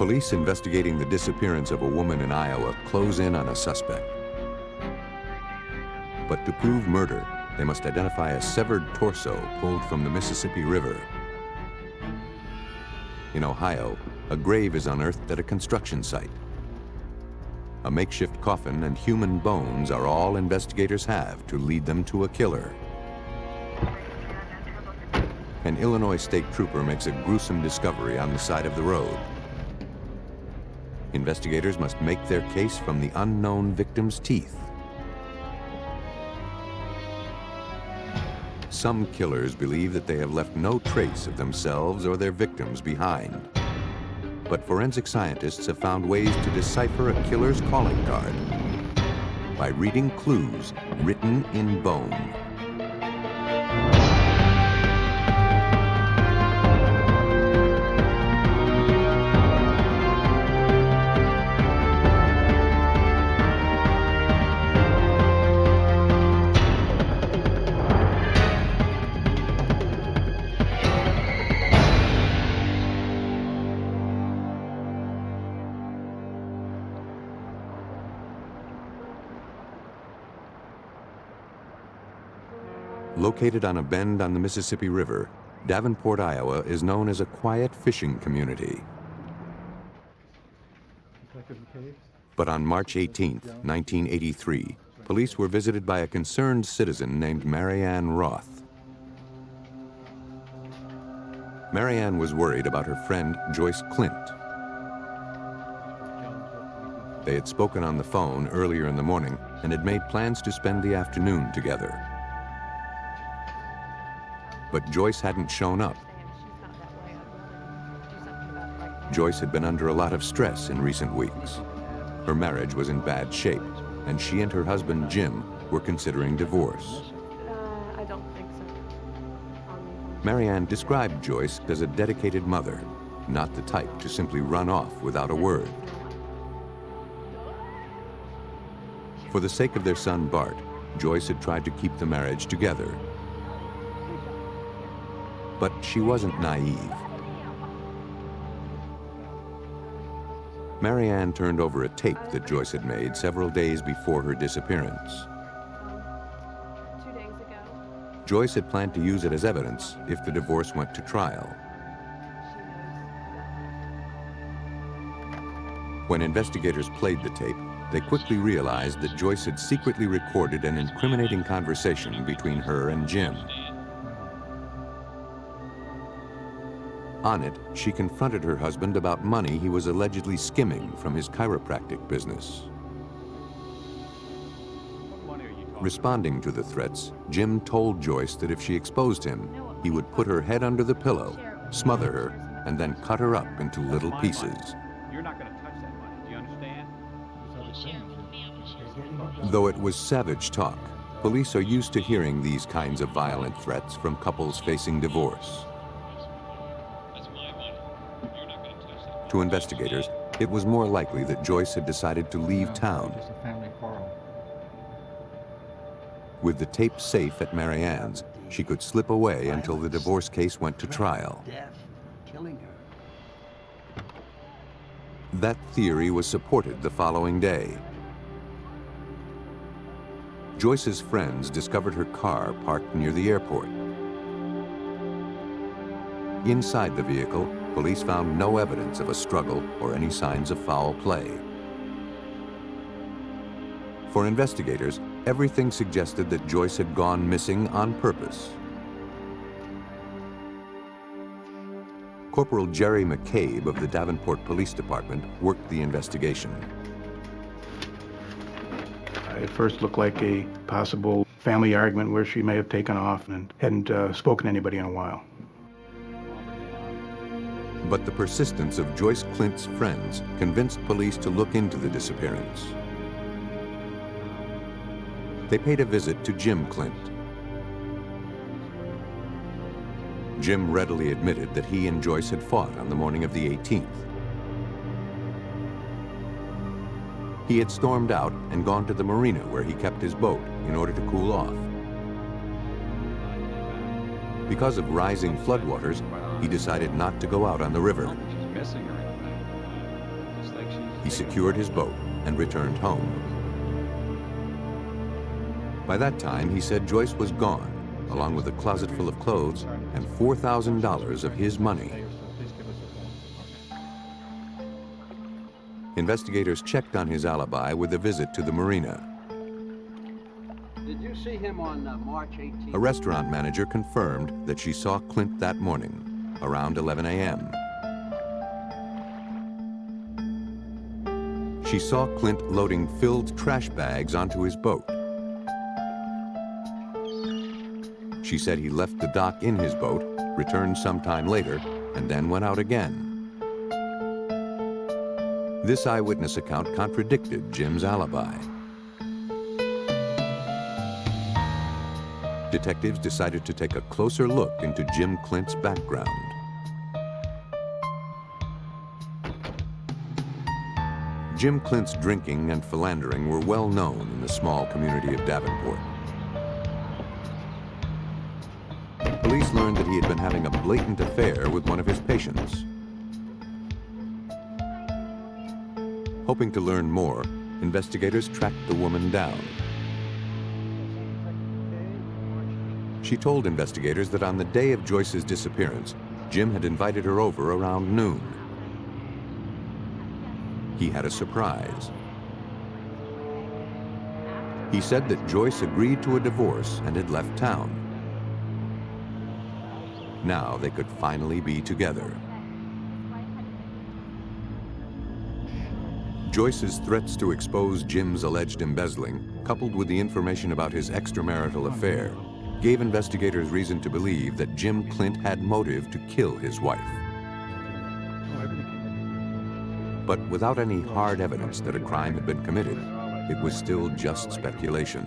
Police investigating the disappearance of a woman in Iowa close in on a suspect. But to prove murder, they must identify a severed torso pulled from the Mississippi River. In Ohio, a grave is unearthed at a construction site. A makeshift coffin and human bones are all investigators have to lead them to a killer. An Illinois state trooper makes a gruesome discovery on the side of the road. Investigators must make their case from the unknown victim's teeth. Some killers believe that they have left no trace of themselves or their victims behind. But forensic scientists have found ways to decipher a killer's calling card by reading clues written in bone. Located on a bend on the Mississippi River, Davenport, Iowa is known as a quiet fishing community. But on March 18, 1983, police were visited by a concerned citizen named Marianne Roth. Marianne was worried about her friend Joyce Clint. They had spoken on the phone earlier in the morning and had made plans to spend the afternoon together. But Joyce hadn't shown up. Joyce had been under a lot of stress in recent weeks. Her marriage was in bad shape, and she and her husband, Jim, were considering divorce. I don't think so. Marianne described Joyce as a dedicated mother, not the type to simply run off without a word. For the sake of their son, Bart, Joyce had tried to keep the marriage together. But she wasn't naive. Marianne turned over a tape that Joyce had made several days before her disappearance. 2 days ago. Joyce had planned to use it as evidence if the divorce went to trial. When investigators played the tape, they quickly realized that Joyce had secretly recorded an incriminating conversation between her and Jim. On it, she confronted her husband about money he was allegedly skimming from his chiropractic business. Responding to the threats, Jim told Joyce that if she exposed him, he would put her head under the pillow, smother her, and then cut her up into little pieces. You're not going to touch that money, do you understand? Though it was savage talk, police are used to hearing these kinds of violent threats from couples facing divorce. To investigators, it was more likely that Joyce had decided to leave town. With the tape safe at Marianne's, she could slip away until the divorce case went to trial. That theory was supported the following day. Joyce's friends discovered her car parked near the airport. Inside the vehicle, police found no evidence of a struggle or any signs of foul play. For investigators, everything suggested that Joyce had gone missing on purpose. Corporal Jerry McCabe of the Davenport Police Department worked the investigation. It first looked like a possible family argument where she may have taken off and hadn't spoken to anybody in a while. But the persistence of Joyce Clint's friends convinced police to look into the disappearance. They paid a visit to Jim Clint. Jim readily admitted that he and Joyce had fought on the morning of the 18th. He had stormed out and gone to the marina where he kept his boat in order to cool off. Because of rising floodwaters, he decided not to go out on the river. he secured his boat and returned home. By that time, he said Joyce was gone, along with a closet full of clothes and $4,000 of his money. Investigators checked on his alibi with a visit to the marina. Did you see him on March 18th? A restaurant manager confirmed that she saw Clint that morning, around 11 a.m. She saw Clint loading filled trash bags onto his boat. She said he left the dock in his boat, returned sometime later, and then went out again. This eyewitness account contradicted Jim's alibi. Detectives decided to take a closer look into Jim Clint's background. Jim Clint's drinking and philandering were well known in the small community of Davenport. Police learned that he had been having a blatant affair with one of his patients. Hoping to learn more, investigators tracked the woman down. She told investigators that on the day of Joyce's disappearance, Jim had invited her over around noon. He had a surprise. He said that Joyce agreed to a divorce and had left town. Now they could finally be together. Joyce's threats to expose Jim's alleged embezzling, coupled with the information about his extramarital affair, gave investigators reason to believe that Jim Clint had motive to kill his wife. But without any hard evidence that a crime had been committed, it was still just speculation.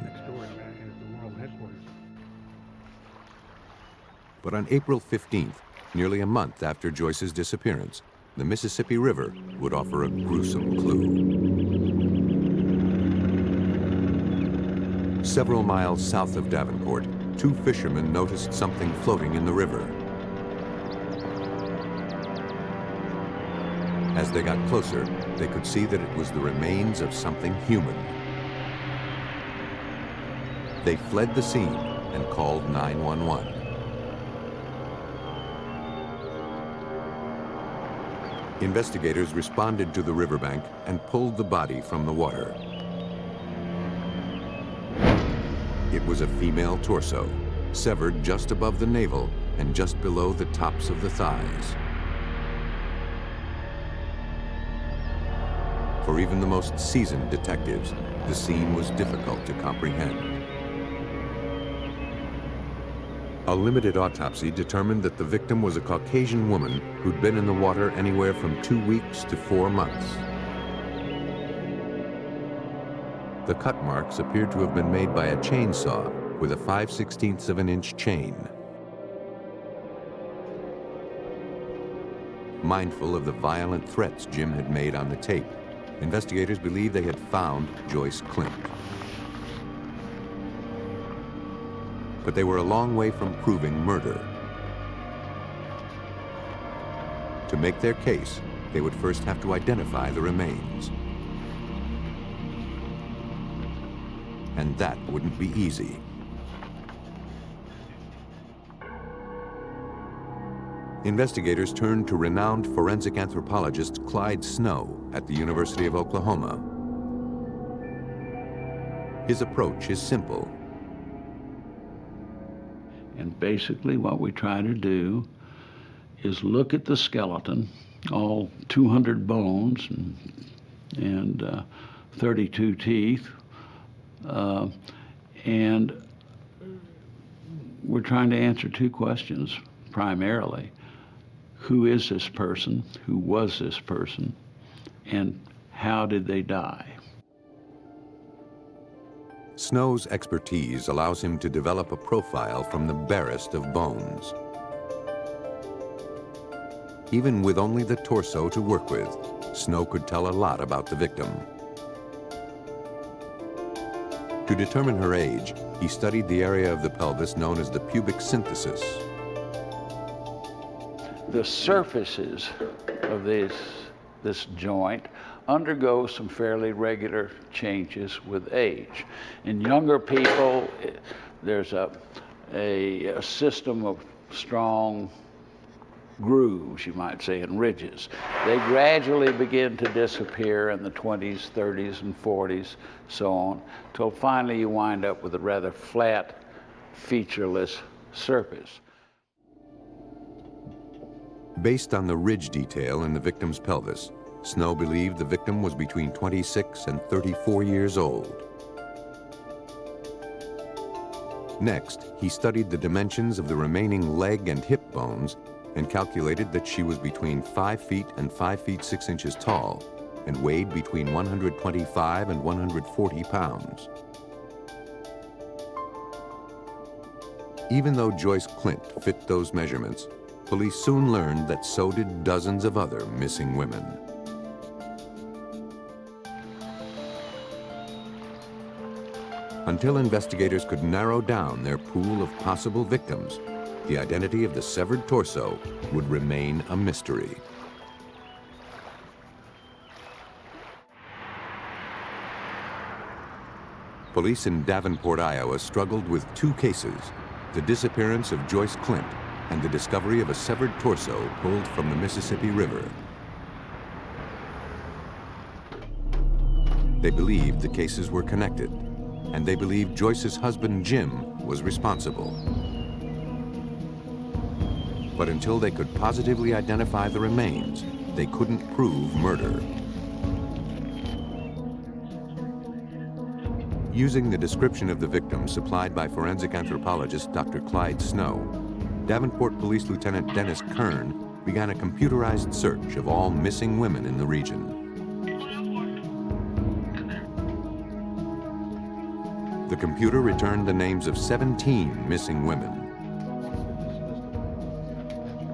But on April 15th, nearly a month after Joyce's disappearance, the Mississippi River would offer a gruesome clue. Several miles south of Davenport, two fishermen noticed something floating in the river. As they got closer, they could see that it was the remains of something human. They fled the scene and called 911. Investigators responded to the riverbank and pulled the body from the water. It was a female torso, severed just above the navel and just below the tops of the thighs. For even the most seasoned detectives, the scene was difficult to comprehend. A limited autopsy determined that the victim was a Caucasian woman who'd been in the water anywhere from 2 weeks to 4 months. The cut marks appeared to have been made by a chainsaw with a 5/16 of an inch chain. Mindful of the violent threats Jim had made on the tape, investigators believed they had found Joyce Clint. But they were a long way from proving murder. To make their case, they would first have to identify the remains. And that wouldn't be easy. Investigators turned to renowned forensic anthropologist Clyde Snow at the University of Oklahoma. His approach is simple. And basically what we try to do is look at the skeleton, all 200 bones and 32 teeth, and we're trying to answer two questions primarily. Who is this person? Who was this person? And how did they die? Snow's expertise allows him to develop a profile from the barest of bones. Even with only the torso to work with, Snow could tell a lot about the victim. To determine her age, he studied the area of the pelvis known as the pubic symphysis. The surfaces of this joint undergo some fairly regular changes with age. In younger people, there's a system of strong grooves, you might say, and ridges. They gradually begin to disappear in the 20s, 30s, and 40s, so on, till finally you wind up with a rather flat, featureless surface. Based on the ridge detail in the victim's pelvis, Snow believed the victim was between 26 and 34 years old. Next, he studied the dimensions of the remaining leg and hip bones and calculated that she was between 5 feet and 5 feet 6 inches tall and weighed between 125 and 140 pounds. Even though Joyce Clint fit those measurements, police soon learned that so did dozens of other missing women. Until investigators could narrow down their pool of possible victims, the identity of the severed torso would remain a mystery. Police in Davenport, Iowa struggled with two cases: the disappearance of Joyce Clint and the discovery of a severed torso pulled from the Mississippi River. They believed the cases were connected, and they believed Joyce's husband, Jim, was responsible. But until they could positively identify the remains, they couldn't prove murder. Using the description of the victim supplied by forensic anthropologist Dr. Clyde Snow, Davenport Police Lieutenant Dennis Kern began a computerized search of all missing women in the region. The computer returned the names of 17 missing women.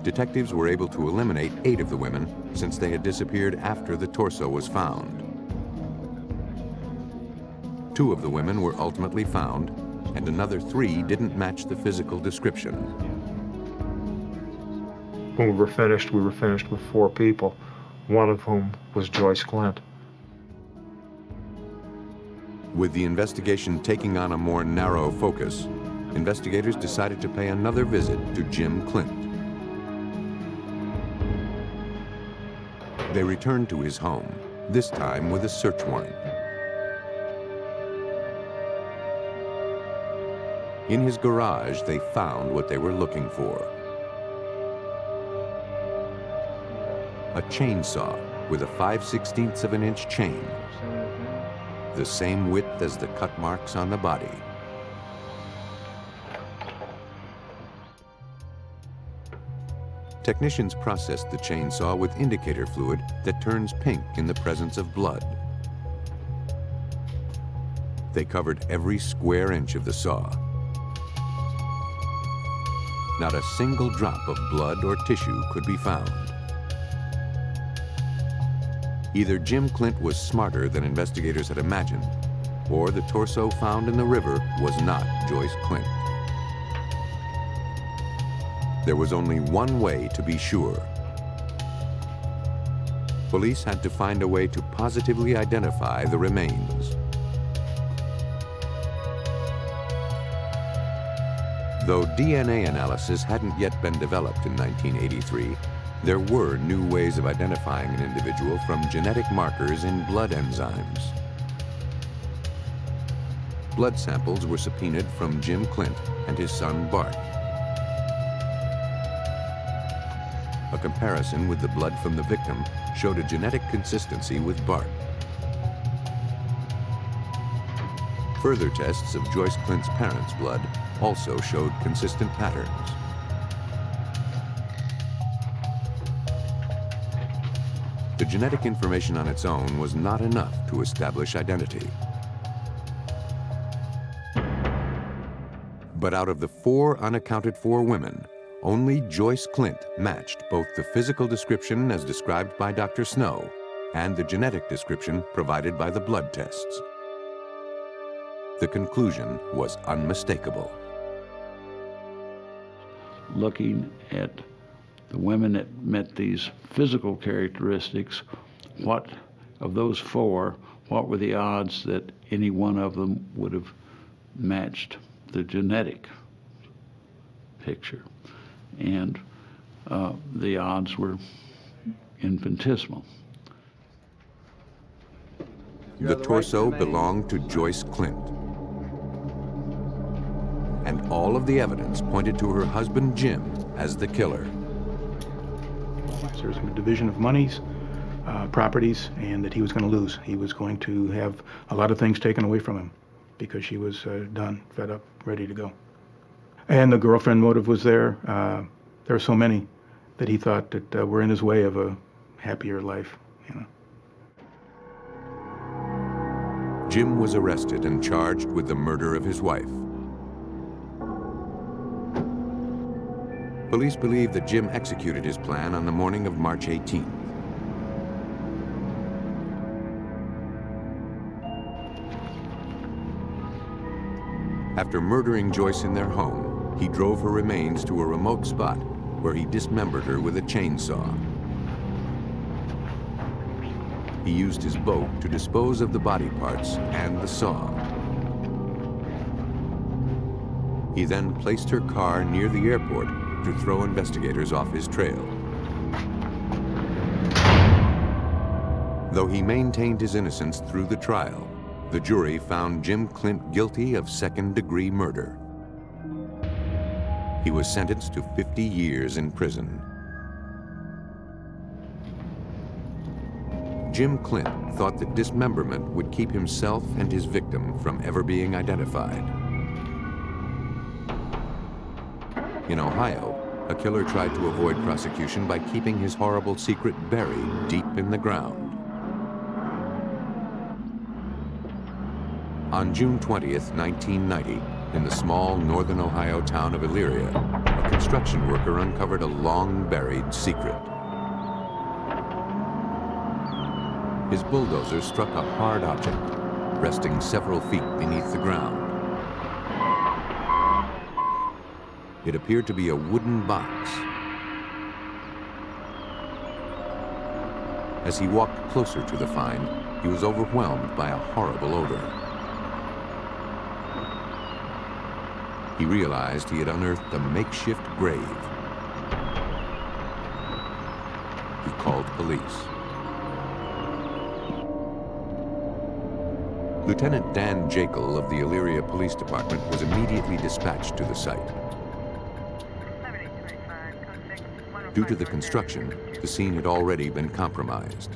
Detectives were able to eliminate 8 of the women since they had disappeared after the torso was found. 2 of the women were ultimately found, and another 3 didn't match the physical description. When we were finished with 4 people, one of whom was Joyce Clint. With the investigation taking on a more narrow focus, investigators decided to pay another visit to Jim Clint. They returned to his home, this time with a search warrant. In his garage, they found what they were looking for: a chainsaw with a 5/16 of an inch chain, the same width as the cut marks on the body. Technicians processed the chainsaw with indicator fluid that turns pink in the presence of blood. They covered every square inch of the saw. Not a single drop of blood or tissue could be found. Either Jim Clint was smarter than investigators had imagined, or the torso found in the river was not Joyce Clint. There was only one way to be sure. Police had to find a way to positively identify the remains. Though DNA analysis hadn't yet been developed in 1983, there were new ways of identifying an individual from genetic markers in blood enzymes. Blood samples were subpoenaed from Jim Clint and his son Bart. A comparison with the blood from the victim showed a genetic consistency with Bart. Further tests of Joyce Clint's parents' blood also showed consistent patterns. The genetic information on its own was not enough to establish identity. But out of the 4 unaccounted for women, only Joyce Clint matched both the physical description as described by Dr. Snow and the genetic description provided by the blood tests. The conclusion was unmistakable. Looking at the women that met these physical characteristics, what of those four, what were the odds that any one of them would have matched the genetic picture? And the odds were infinitesimal. The torso belonged to Joyce Clint. And all of the evidence pointed to her husband, Jim, as the killer. There was a division of monies, properties, and that he was going to lose. He was going to have a lot of things taken away from him because she was done, fed up, ready to go. And the girlfriend motive was there. There were so many that he thought that were in his way of a happier life, you know. Jim was arrested and charged with the murder of his wife. Police believe that Jim executed his plan on the morning of March 18th. After murdering Joyce in their home, he drove her remains to a remote spot where he dismembered her with a chainsaw. He used his boat to dispose of the body parts and the saw. He then placed her car near the airport to throw investigators off his trail. Though he maintained his innocence through the trial, the jury found Jim Clint guilty of second-degree murder. He was sentenced to 50 years in prison. Jim Clint thought that dismemberment would keep himself and his victim from ever being identified. In Ohio, a killer tried to avoid prosecution by keeping his horrible secret buried deep in the ground. On June 20th, 1990, in the small northern Ohio town of Elyria, a construction worker uncovered a long-buried secret. His bulldozer struck a hard object, resting several feet beneath the ground. It appeared to be a wooden box. As he walked closer to the find, he was overwhelmed by a horrible odor. He realized he had unearthed a makeshift grave. He called police. Lieutenant Dan Jekyll of the Elyria Police Department was immediately dispatched to the site. Due to the construction, the scene had already been compromised.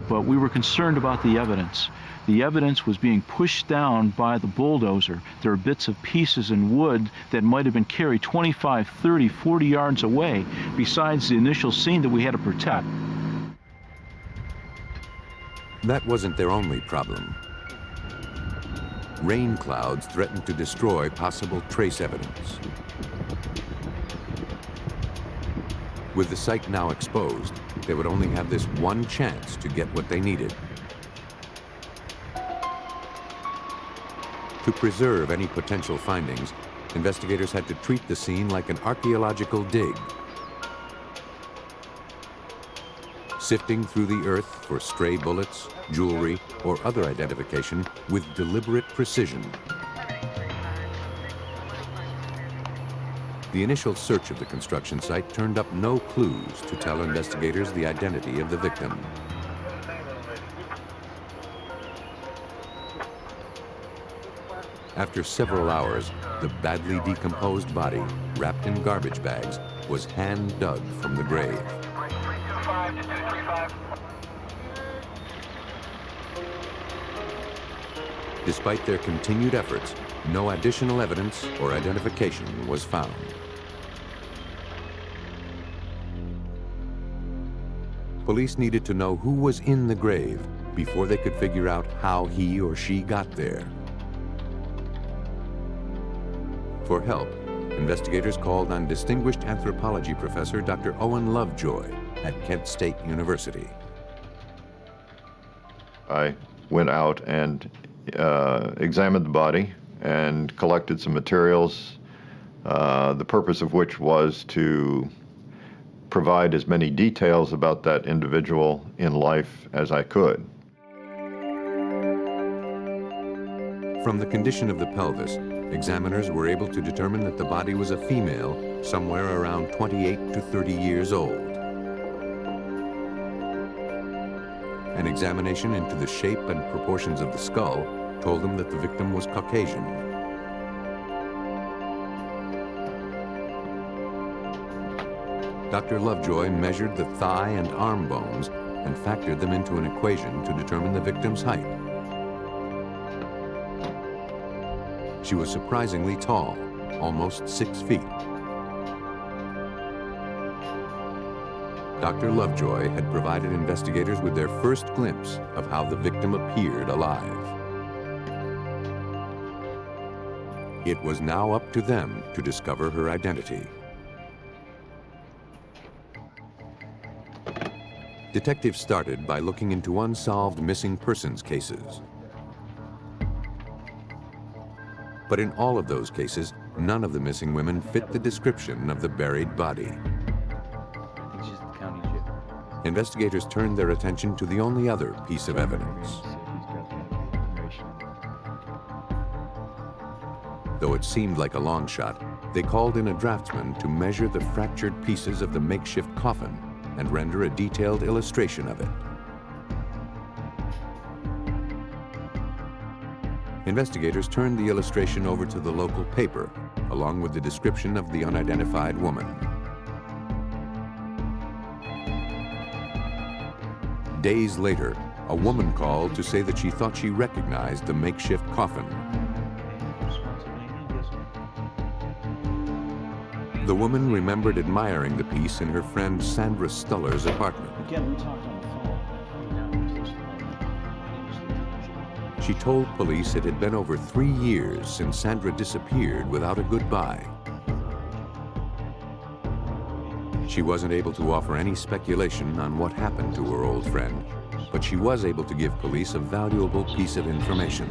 But we were concerned about the evidence. The evidence was being pushed down by the bulldozer. There are bits of pieces in wood that might have been carried 25, 30, 40 yards away, besides the initial scene that we had to protect. That wasn't their only problem. Rain clouds threatened to destroy possible trace evidence. With the site now exposed, they would only have this one chance to get what they needed. To preserve any potential findings, investigators had to treat the scene like an archaeological dig, sifting through the earth for stray bullets, jewelry, or other identification with deliberate precision. The initial search of the construction site turned up no clues to tell investigators the identity of the victim. After several hours, the badly decomposed body, wrapped in garbage bags, was hand-dug from the grave. Despite their continued efforts, no additional evidence or identification was found. Police needed to know who was in the grave before they could figure out how he or she got there. For help, investigators called on distinguished anthropology professor Dr. Owen Lovejoy at Kent State University. I went out and examined the body and collected some materials, the purpose of which was to provide as many details about that individual in life as I could. From the condition of the pelvis, examiners were able to determine that the body was a female somewhere around 28 to 30 years old. An examination into the shape and proportions of the skull told them that the victim was Caucasian. Dr. Lovejoy measured the thigh and arm bones and factored them into an equation to determine the victim's height. She was surprisingly tall, almost 6 feet. Dr. Lovejoy had provided investigators with their first glimpse of how the victim appeared alive. It was now up to them to discover her identity. Detectives started by looking into unsolved missing persons cases. But in all of those cases, none of the missing women fit the description of the buried body. I think she's at the county jail. Investigators turned their attention to the only other piece of evidence. Though it seemed like a long shot, they called in a draftsman to measure the fractured pieces of the makeshift coffin and render a detailed illustration of it. Investigators turned the illustration over to the local paper, along with the description of the unidentified woman. Days later, a woman called to say that she thought she recognized the makeshift coffin. The woman remembered admiring the piece in her friend Sandra Stuller's apartment. Again, we talked on the phone. She told police it had been over 3 years since Sandra disappeared without a goodbye. She wasn't able to offer any speculation on what happened to her old friend, but she was able to give police a valuable piece of information.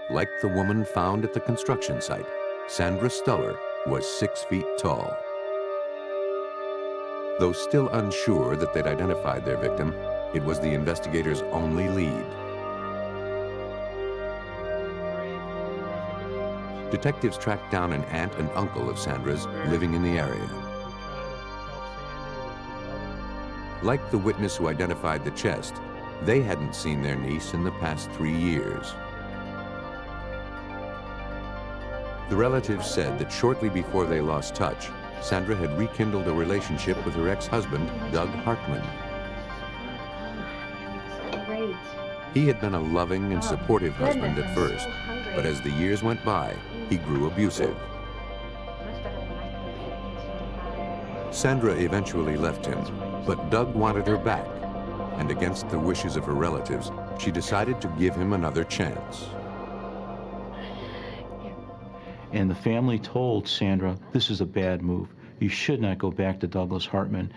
Like the woman found at the construction site, Sandra Stuller was 6 feet tall. Though still unsure that they'd identified their victim, it was the investigators' only lead. Detectives tracked down an aunt and uncle of Sandra's living in the area. Like the witness who identified the chest, they hadn't seen their niece in the past 3 years. The relatives said that shortly before they lost touch, Sandra had rekindled a relationship with her ex-husband, Doug Hartman. Great. He had been a loving and supportive husband at first, but as the years went by, he grew abusive. Sandra eventually left him, but Doug wanted her back, and against the wishes of her relatives, she decided to give him another chance. And the family told Sandra, this is a bad move. You should not go back to Douglas Hartman.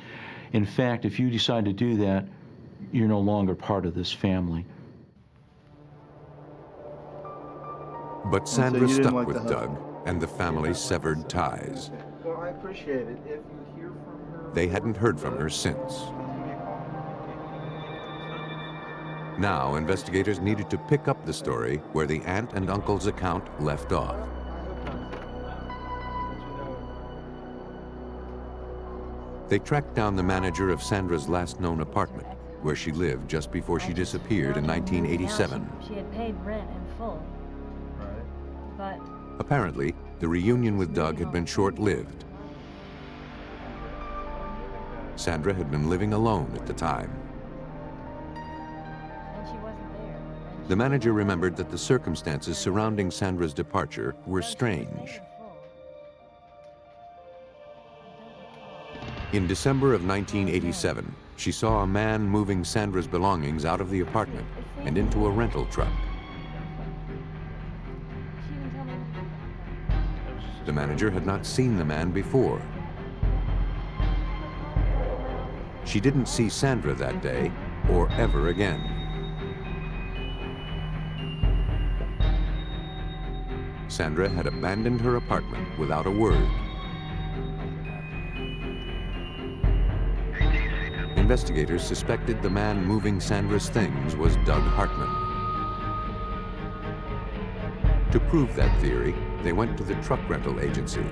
In fact, if you decide to do that, you're no longer part of this family. But Sandra stuck with Doug, and the family severed ties. Well, I appreciate it. If you hear from her... They hadn't heard from her since. Now, investigators needed to pick up the story where the aunt and uncle's account left off. They tracked down the manager of Sandra's last known apartment, where she lived just before she disappeared in 1987. She had paid rent in full. But Apparently, the reunion with Doug had been short-lived. Sandra had been living alone at the time. and she wasn't there. And The manager remembered that the circumstances surrounding Sandra's departure were strange. In December of 1987, she saw a man moving Sandra's belongings out of the apartment and into a rental truck. The manager had not seen the man before. She didn't see Sandra that day or ever again. Sandra had abandoned her apartment without a word. investigators suspected the man moving Sandra's things was Doug Hartman. To prove that theory, they went to the truck rental agency.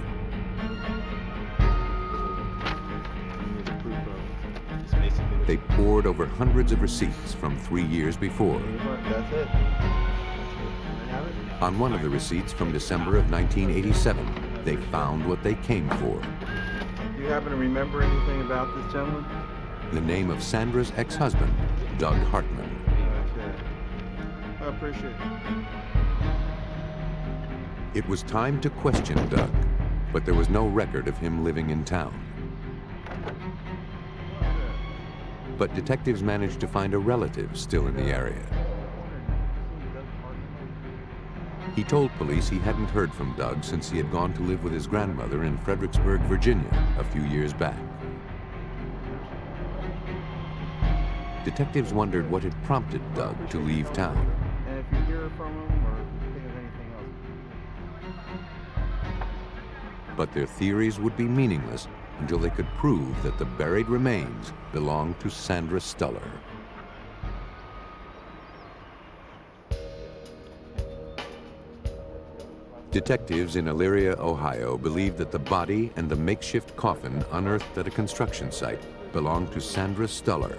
They pored over hundreds of receipts from 3 years before. That's it. On one of the receipts from December of 1987, they found what they came for. Do you happen to remember anything about this gentleman? The name of Sandra's ex-husband, Doug Hartman. Okay. I appreciate it. It was time to question Doug, but there was no record of him living in town. But detectives managed to find a relative still in the area. He told police he hadn't heard from Doug since he had gone to live with his grandmother in Fredericksburg, Virginia, a few years back. Detectives wondered what had prompted Doug to leave town. And if you hear from him or think of anything else. But their theories would be meaningless until they could prove that the buried remains belonged to Sandra Stuller. Detectives in Elyria, Ohio, believed that the body and the makeshift coffin unearthed at a construction site belonged to Sandra Stuller.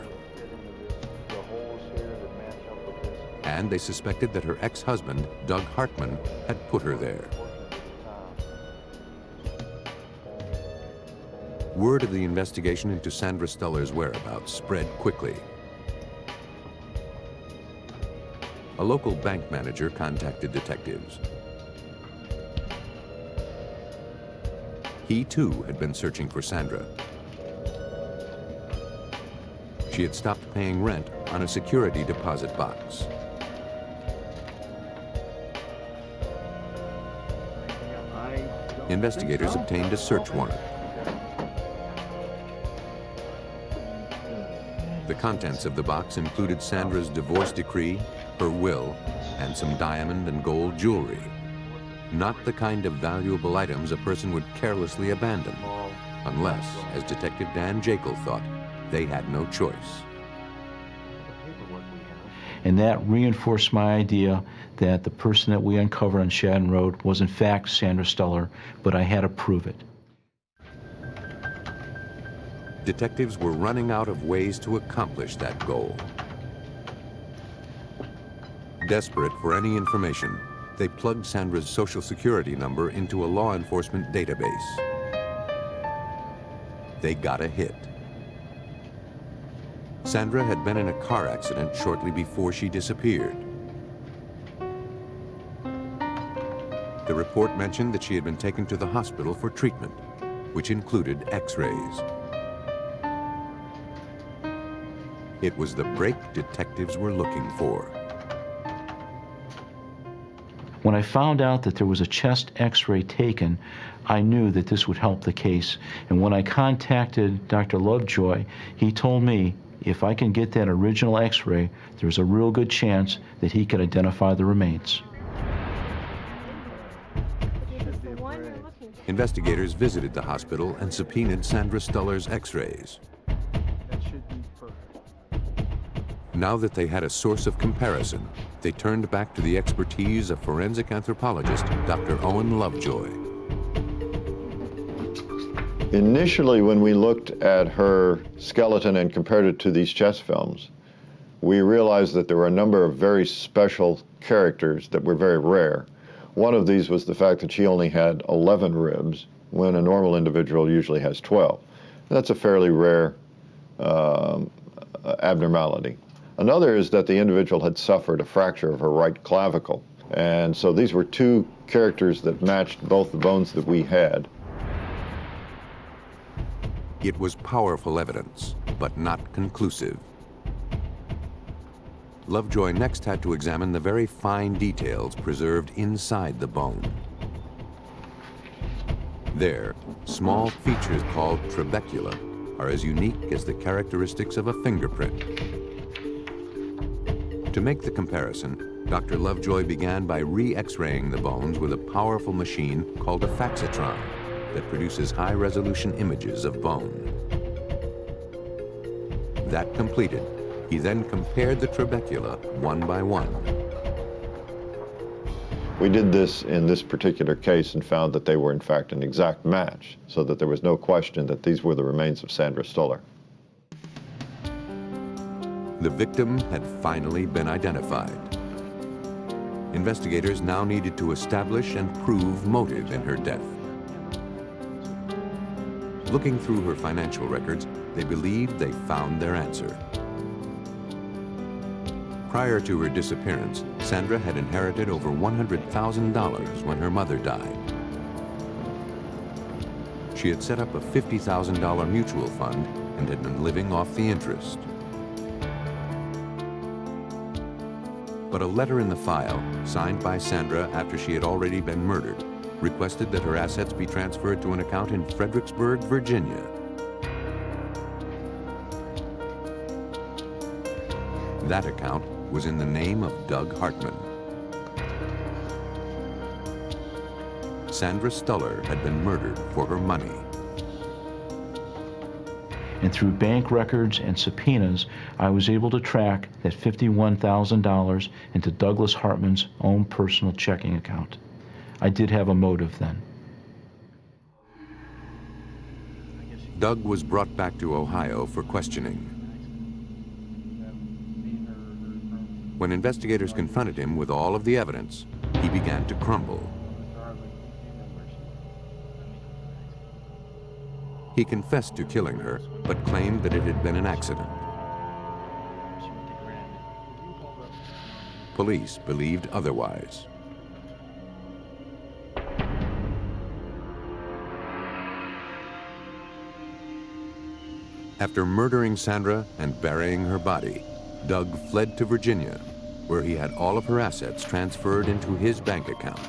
And they suspected that her ex-husband, Doug Hartman, had put her there. Word of the investigation into Sandra Stuller's whereabouts spread quickly. A local bank manager contacted detectives. He too had been searching for Sandra. She had stopped paying rent on a security deposit box. Investigators obtained a search warrant. The contents of the box included Sandra's divorce decree, her will, and some diamond and gold jewelry. Not the kind of valuable items a person would carelessly abandon, unless, as Detective Dan Jekyll thought, they had no choice. And that reinforced my idea that the person that we uncovered on Shadden Road was in fact Sandra Stuller, but I had to prove it. Detectives were running out of ways to accomplish that goal. Desperate for any information, they plugged Sandra's Social Security number into a law enforcement database. They got a hit. Sandra had been in a car accident shortly before she disappeared. The report mentioned that she had been taken to the hospital for treatment, which included X-rays. It was the break detectives were looking for. When I found out that there was a chest X-ray taken, I knew that this would help the case. And when I contacted Dr. Lovejoy, he told me if I can get that original X-ray, there's a real good chance that he could identify the remains. Investigators visited the hospital and subpoenaed Sandra Stuller's X-rays. Now that they had a source of comparison, they turned back to the expertise of forensic anthropologist Dr. Owen Lovejoy. Initially, when we looked at her skeleton and compared it to these chest films, we realized that there were a number of very special characters that were very rare. One of these was the fact that she only had 11 ribs, when a normal individual usually has 12. That's a fairly rare abnormality. Another is that the individual had suffered a fracture of her right clavicle. And so these were two characters that matched both the bones that we had. It was powerful evidence, but not conclusive. Lovejoy next had to examine the very fine details preserved inside the bone. There, small features called trabecula are as unique as the characteristics of a fingerprint. To make the comparison, Dr. Lovejoy began by re-X-raying the bones with a powerful machine called a faxitron that produces high-resolution images of bone. That completed, he then compared the trabecula one by one. We did this in this particular case and found that they were in fact an exact match, so that there was no question that these were the remains of Sandra Stoller. The victim had finally been identified. Investigators now needed to establish and prove motive in her death. Looking through her financial records, they believed they found their answer. Prior to her disappearance, Sandra had inherited over $100,000 when her mother died. She had set up a $50,000 mutual fund and had been living off the interest. But a letter in the file, signed by Sandra after she had already been murdered, requested that her assets be transferred to an account in Fredericksburg, Virginia. That account was in the name of Doug Hartman. Sandra Stoller had been murdered for her money. And through bank records and subpoenas, I was able to track that $51,000 into Douglas Hartman's own personal checking account. I did have a motive then. Doug was brought back to Ohio for questioning. When investigators confronted him with all of the evidence, he began to crumble. He confessed to killing her, but claimed that it had been an accident. Police believed otherwise. After murdering Sandra and burying her body, Doug fled to Virginia, where he had all of her assets transferred into his bank account.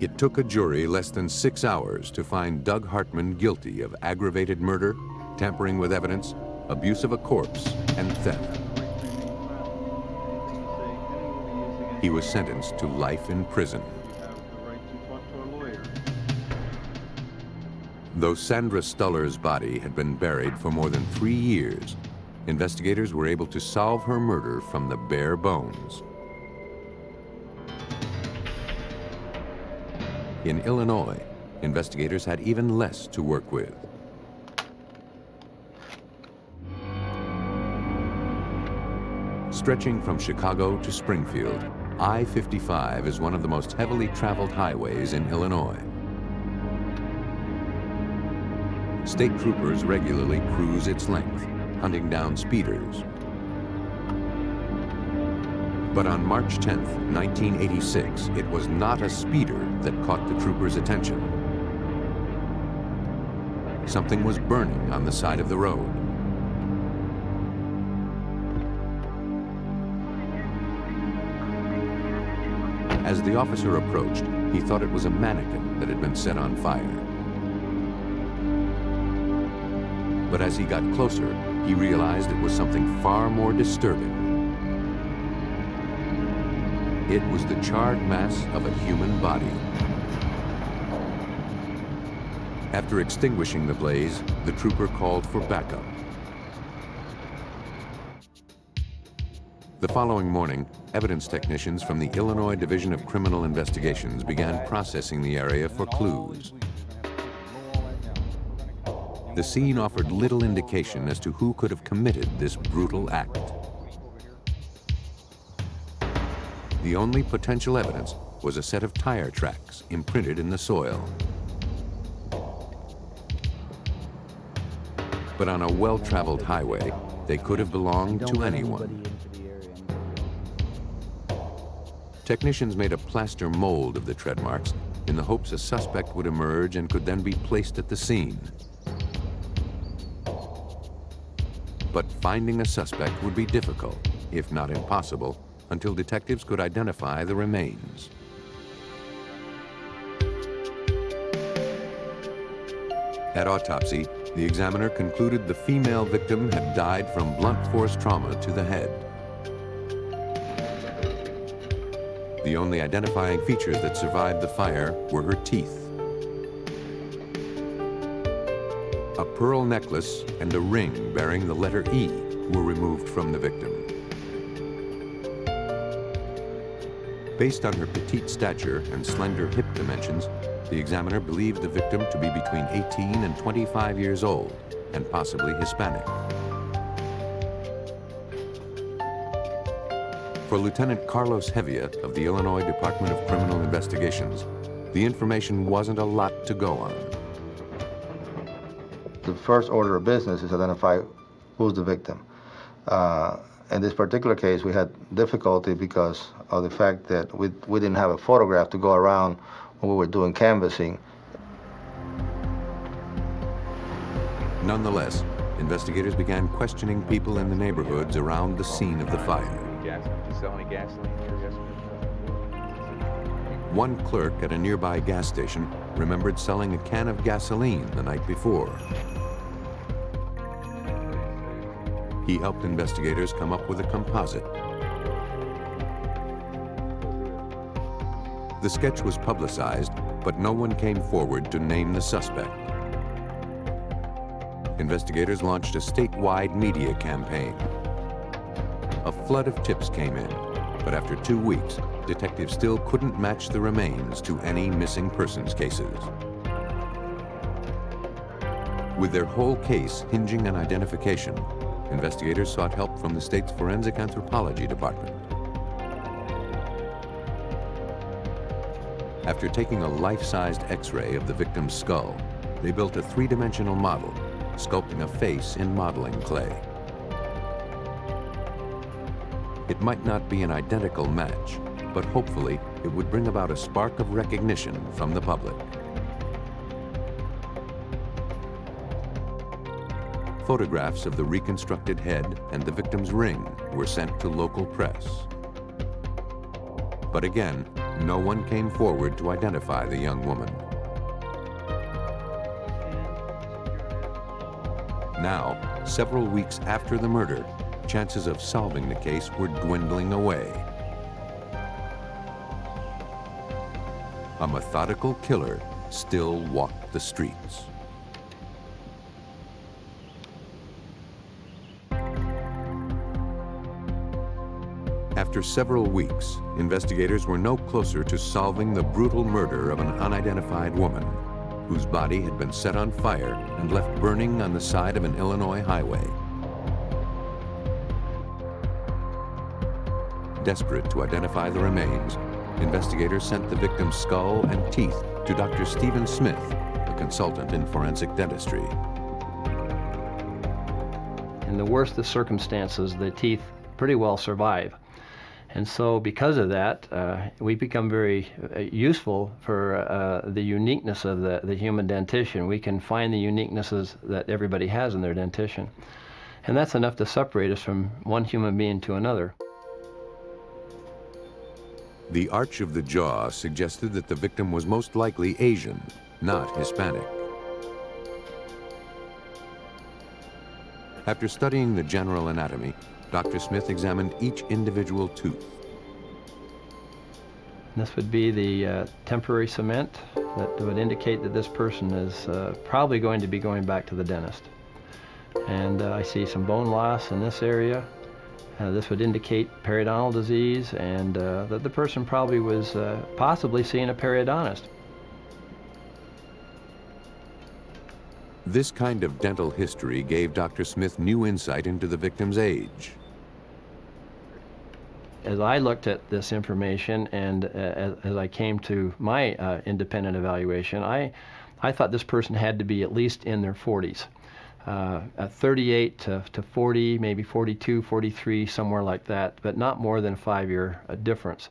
It took a jury less than 6 hours to find Doug Hartman guilty of aggravated murder, tampering with evidence, abuse of a corpse, and theft. He was sentenced to life in prison. Though Sandra Stoller's body had been buried for more than 3 years, investigators were able to solve her murder from the bare bones. In Illinois, investigators had even less to work with. Stretching from Chicago to Springfield, I-55 is one of the most heavily traveled highways in Illinois. State troopers regularly cruise its length, hunting down speeders. But on March 10th, 1986, it was not a speeder that caught the troopers' attention. Something was burning on the side of the road. As the officer approached, he thought it was a mannequin that had been set on fire. But as he got closer, he realized it was something far more disturbing. It was the charred mass of a human body. After extinguishing the blaze, the trooper called for backup. The following morning, evidence technicians from the Illinois Division of Criminal Investigations began processing the area for clues. The scene offered little indication as to who could have committed this brutal act. The only potential evidence was a set of tire tracks imprinted in the soil. But on a well-traveled highway, they could have belonged to anyone. Technicians made a plaster mold of the tread marks in the hopes a suspect would emerge and could then be placed at the scene. But finding a suspect would be difficult, if not impossible, until detectives could identify the remains. At autopsy, the examiner concluded the female victim had died from blunt force trauma to the head. The only identifying features that survived the fire were her teeth. pearl necklace and a ring bearing the letter E were removed from the victim. Based on her petite stature and slender hip dimensions, the examiner believed the victim to be between 18 and 25 years old and possibly Hispanic. For Lieutenant Carlos Hevia of the Illinois Department of Criminal Investigations, the information wasn't a lot to go on. The first order of business is identify who's the victim. In this particular case, we had difficulty because of the fact that we didn't have a photograph to go around when we were doing canvassing. Nonetheless, investigators began questioning people in the neighborhoods around the scene of the fire. Selling gasoline here yesterday? One clerk at a nearby gas station remembered selling a can of gasoline the night before. He helped investigators come up with a composite. The sketch was publicized, but no one came forward to name the suspect. Investigators launched a statewide media campaign. A flood of tips came in, but after 2 weeks, detectives still couldn't match the remains to any missing persons cases. With their whole case hinging on identification, investigators sought help from the state's Forensic Anthropology Department. After taking a life-sized X-ray of the victim's skull, they built a three-dimensional model, sculpting a face in modeling clay. It might not be an identical match, but hopefully it would bring about a spark of recognition from the public. Photographs of the reconstructed head and the victim's ring were sent to local press. But again, no one came forward to identify the young woman. Now, several weeks after the murder, chances of solving the case were dwindling away. A methodical killer still walked the streets. After several weeks, investigators were no closer to solving the brutal murder of an unidentified woman whose body had been set on fire and left burning on the side of an Illinois highway. Desperate to identify the remains, investigators sent the victim's skull and teeth to Dr. Stephen Smith, a consultant in forensic dentistry. In the worst of circumstances, the teeth pretty well survive. And so because of that, we become very useful for the uniqueness of the human dentition. We can find the uniquenesses that everybody has in their dentition. And that's enough to separate us from one human being to another. The arch of the jaw suggested that the victim was most likely Asian, not Hispanic. After studying the general anatomy, Dr. Smith examined each individual tooth. This would be the temporary cement that would indicate that this person is probably going to be going back to the dentist. And I see some bone loss in this area. This would indicate periodontal disease and that the person probably was possibly seeing a periodontist. This kind of dental history gave Dr. Smith new insight into the victim's age. As I looked at this information and as I came to my independent evaluation, I thought this person had to be at least in their 40s. 38 to 40, maybe 42, 43, somewhere like that, but not more than a 5-year difference.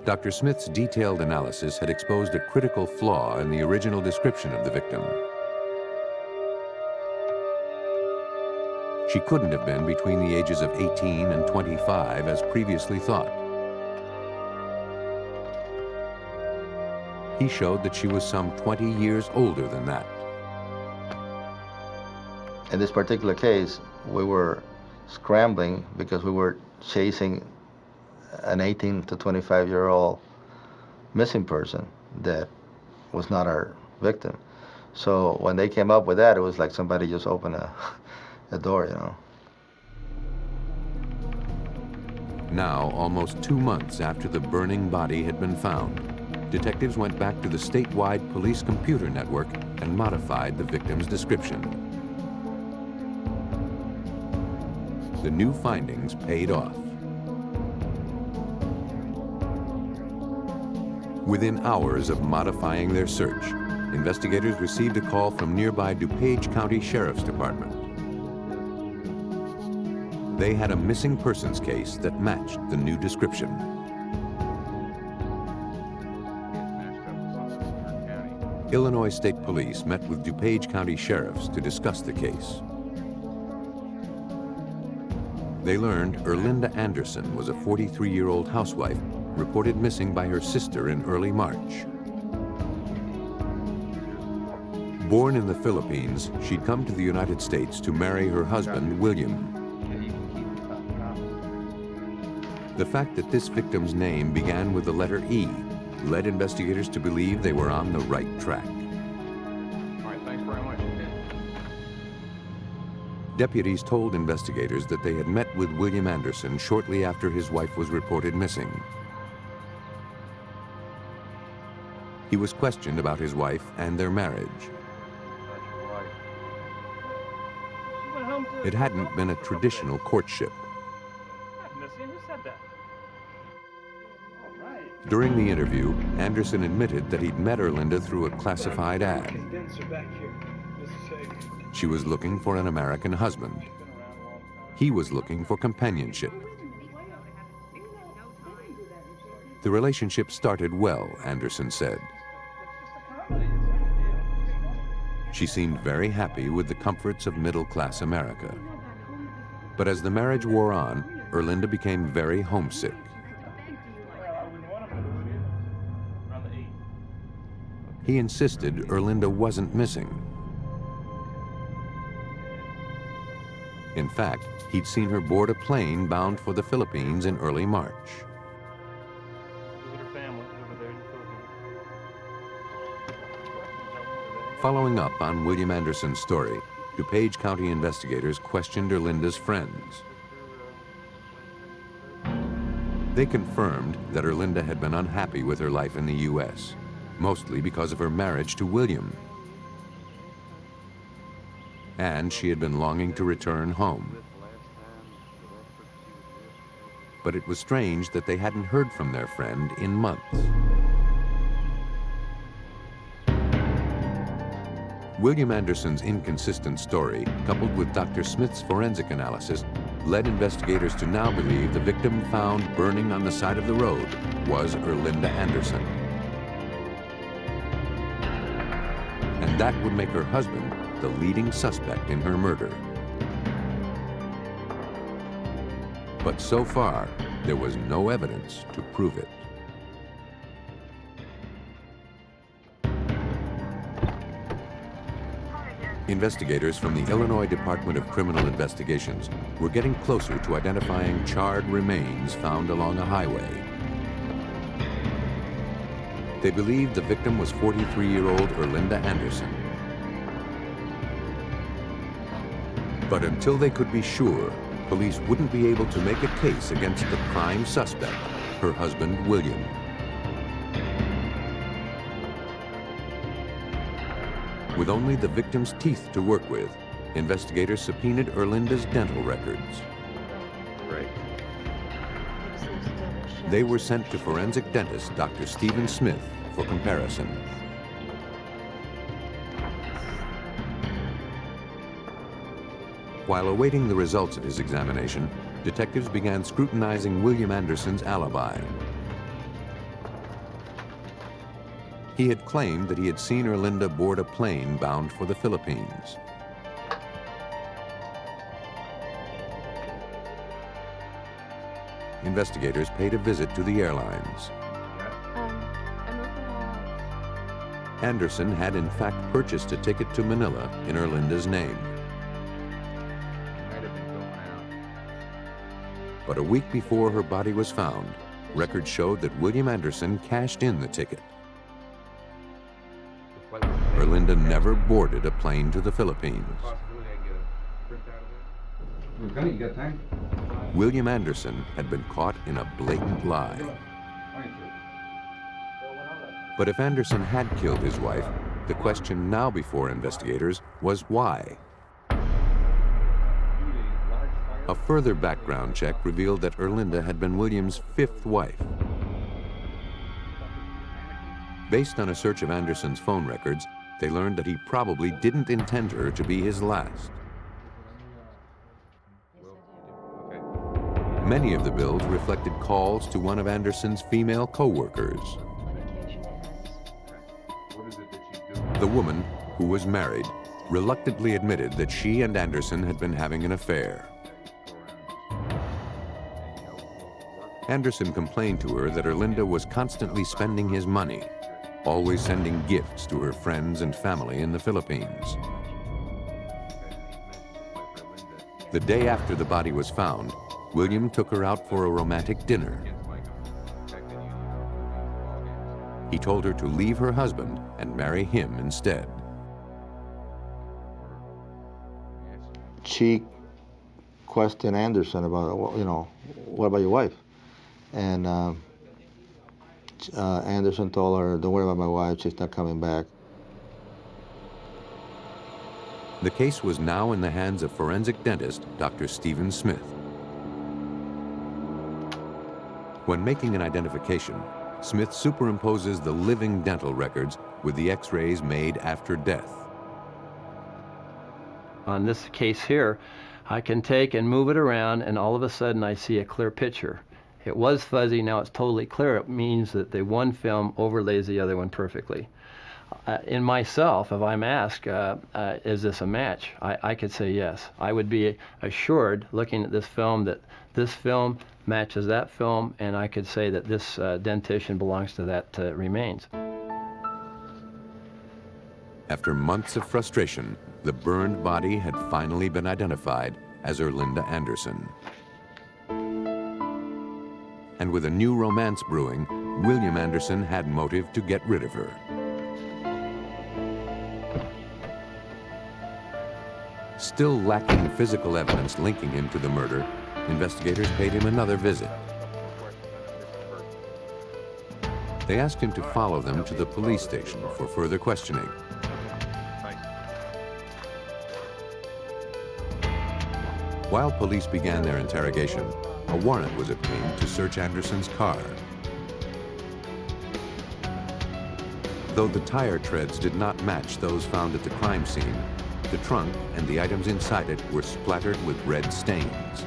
Dr. Smith's detailed analysis had exposed a critical flaw in the original description of the victim. She couldn't have been between the ages of 18 and 25 as previously thought. He showed that she was some 20 years older than that. In this particular case, we were scrambling because we were chasing an 18 to 25-year-old missing person that was not our victim. So when they came up with that, it was like somebody just opened a door, you know. Now, almost 2 months after the burning body had been found, detectives went back to the statewide police computer network and modified the victim's description. The new findings paid off. Within hours of modifying their search, investigators received a call from nearby DuPage County Sheriff's Department. They had a missing persons case that matched the new description. Illinois State Police met with DuPage County Sheriffs to discuss the case. They learned Erlinda Anderson was a 43-year-old housewife reported missing by her sister in early March. Born in the Philippines, she'd come to the United States to marry her husband, William. The fact that this victim's name began with the letter E led investigators to believe they were on the right track. All right, thanks very much. Deputies told investigators that they had met with William Anderson shortly after his wife was reported missing. He was questioned about his wife and their marriage. It hadn't been a traditional courtship. During the interview, Anderson admitted that he'd met Erlinda through a classified ad. She was looking for an American husband. He was looking for companionship. The relationship started well, Anderson said. She seemed very happy with the comforts of middle-class America. But as the marriage wore on, Erlinda became very homesick. He insisted Erlinda wasn't missing. In fact, he'd seen her board a plane bound for the Philippines in early March. Following up on William Anderson's story, DuPage County investigators questioned Erlinda's friends. They confirmed that Erlinda had been unhappy with her life in the U.S., mostly because of her marriage to William. And she had been longing to return home. But it was strange that they hadn't heard from their friend in months. William Anderson's inconsistent story, coupled with Dr. Smith's forensic analysis, led investigators to now believe the victim found burning on the side of the road was Erlinda Anderson. And that would make her husband the leading suspect in her murder. But so far, there was no evidence to prove it. Investigators from the Illinois Department of Criminal Investigations were getting closer to identifying charred remains found along a highway. They believed the victim was 43-year-old Erlinda Anderson. But until they could be sure, police wouldn't be able to make a case against the prime suspect, her husband, William. With only the victim's teeth to work with, investigators subpoenaed Erlinda's dental records. Great. They were sent to forensic dentist Dr. Stephen Smith for comparison. While awaiting the results of his examination, detectives began scrutinizing William Anderson's alibi. He had claimed that he had seen Erlinda board a plane bound for the Philippines. Investigators paid a visit to the airlines. I'm looking at... Anderson had in fact purchased a ticket to Manila in Erlinda's name. Might have been going out. But a week before her body was found, records showed that William Anderson cashed in the ticket. The flight was Erlinda never boarded a plane to the Philippines. Okay, you got time? William Anderson had been caught in a blatant lie. But if Anderson had killed his wife, the question now before investigators was why? A further background check revealed that Erlinda had been William's 5th wife. Based on a search of Anderson's phone records, they learned that he probably didn't intend her to be his last. Many of the bills reflected calls to one of Anderson's female co-workers. The woman, who was married, reluctantly admitted that she and Anderson had been having an affair. Anderson complained to her that Erlinda was constantly spending his money, always sending gifts to her friends and family in the Philippines. The day after the body was found, William took her out for a romantic dinner. He told her to leave her husband and marry him instead. She questioned Anderson about, you know, what about your wife? And Anderson told her, don't worry about my wife, she's not coming back. The case was now in the hands of forensic dentist Dr. Stephen Smith. When making an identification, Smith superimposes the living dental records with the x-rays made after death. On this case here, I can take and move it around, and all of a sudden I see a clear picture. It was fuzzy, now it's totally clear. It means that the one film overlays the other one perfectly. In myself, if I'm asked, is this a match, I could say yes. I would be assured, looking at this film, that this film matches that film, and I could say that this dentition belongs to that remains. After months of frustration, the burned body had finally been identified as Erlinda Anderson. And with a new romance brewing, William Anderson had motive to get rid of her. Still lacking physical evidence linking him to the murder, investigators paid him another visit. They asked him to follow them to the police station for further questioning. While police began their interrogation, a warrant was obtained to search Anderson's car. Though the tire treads did not match those found at the crime scene, the trunk and the items inside it were splattered with red stains.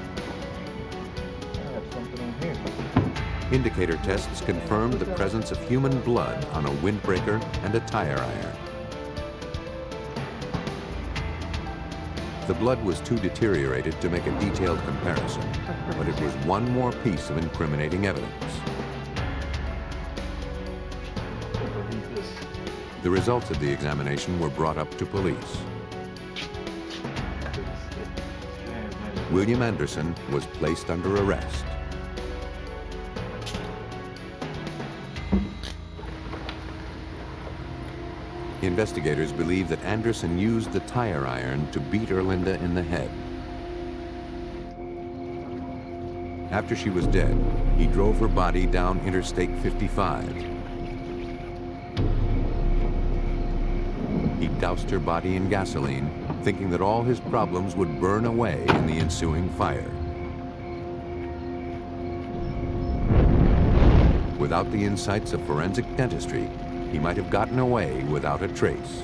Indicator tests confirmed the presence of human blood on a windbreaker and a tire iron. The blood was too deteriorated to make a detailed comparison, but it was one more piece of incriminating evidence. The results of the examination were brought up to police. William Anderson was placed under arrest. Investigators believe that Anderson used the tire iron to beat Erlinda in the head. After she was dead, he drove her body down Interstate 55. He doused her body in gasoline, thinking that all his problems would burn away in the ensuing fire. Without the insights of forensic dentistry, he might have gotten away without a trace.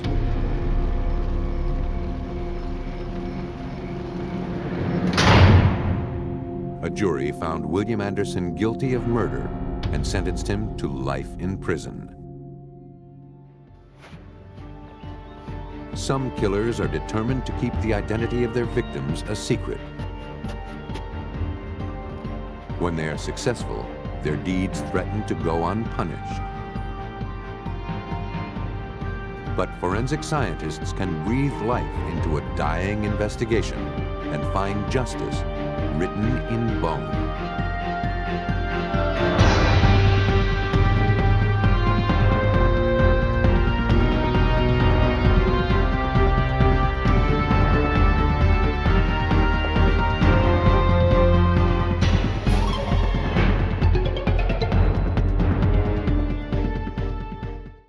A jury found William Anderson guilty of murder and sentenced him to life in prison. Some killers are determined to keep the identity of their victims a secret. When they are successful, their deeds threaten to go unpunished. But forensic scientists can breathe life into a dying investigation and find justice written in bone.